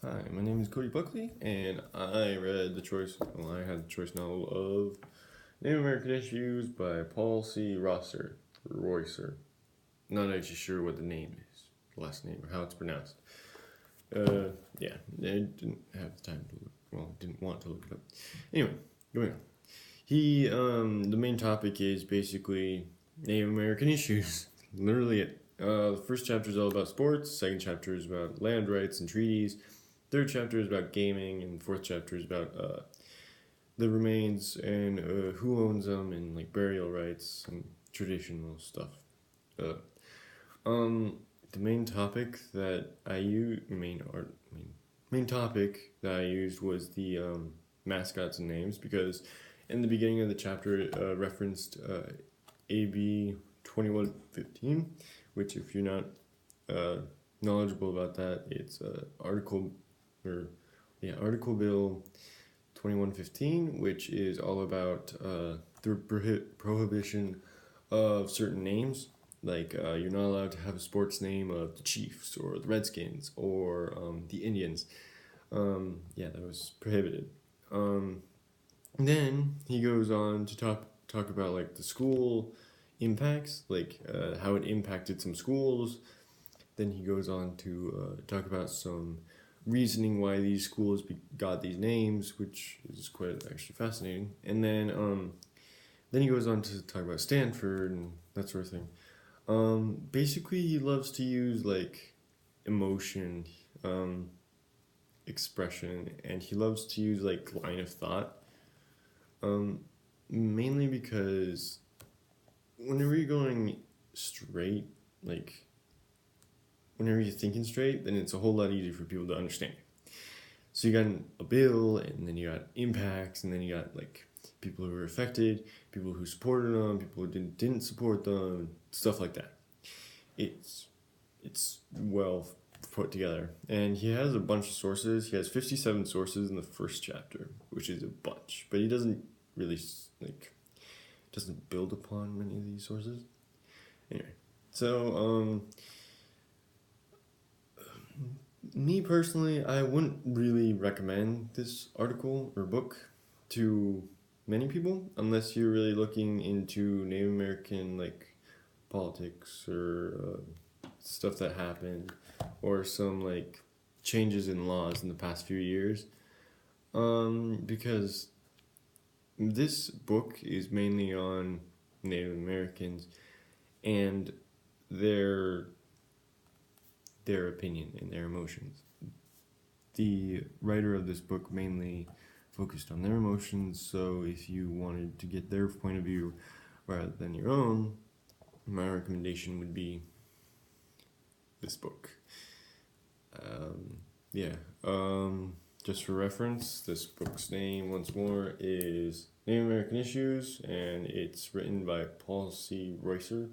Hi, my name is Cody Buckley, and I had the choice novel of Native American Issues by Paul C. Roycer. Not actually sure what the name is, last name, or how it's pronounced. Yeah, I didn't have the time to look, didn't want to look it up. Anyway, going on. The main topic is basically Native American issues. Literally it. The first chapter is all about sports, second chapter is about land rights and treaties, third chapter is about gaming, and the fourth chapter is about the remains and who owns them and like burial rights and traditional stuff. Uh, um, the main topic that I used, main topic that I used was the mascots and names, because in the beginning of the chapter it referenced AB 2115, which if you're not knowledgeable about that, it's Article Bill 2115, which is all about the prohibition of certain names. Like you're not allowed to have a sports name of the Chiefs or the Redskins or the Indians. That was prohibited. Then he goes on to talk about like the school impacts, like how it impacted some schools. Then he goes on to talk about some reasoning why these schools got these names, which is quite actually fascinating. And then he goes on to talk about Stanford and that sort of thing. Basically, he loves to use like emotion, expression, and he loves to use like line of thought. Mainly because whenever you're going straight, like whenever you're thinking straight, then it's a whole lot easier for people to understand. So you got a bill, and then you got impacts, and then you got like people who were affected, people who supported them, people who didn't support them, stuff like that. It's well put together, and he has a bunch of sources. He has 57 sources in the first chapter, which is a bunch, but he doesn't really doesn't build upon many of these sources. Anyway, so me personally, I wouldn't really recommend this article or book to many people unless you're really looking into Native American like politics or stuff that happened or some like changes in laws in the past few years. Because this book is mainly on Native Americans and their opinion and their emotions. The writer of this book mainly focused on their emotions, so if you wanted to get their point of view rather than your own, my recommendation would be this book. Just for reference, this book's name, once more, is Native American Issues, and it's written by Paul C. Roycer.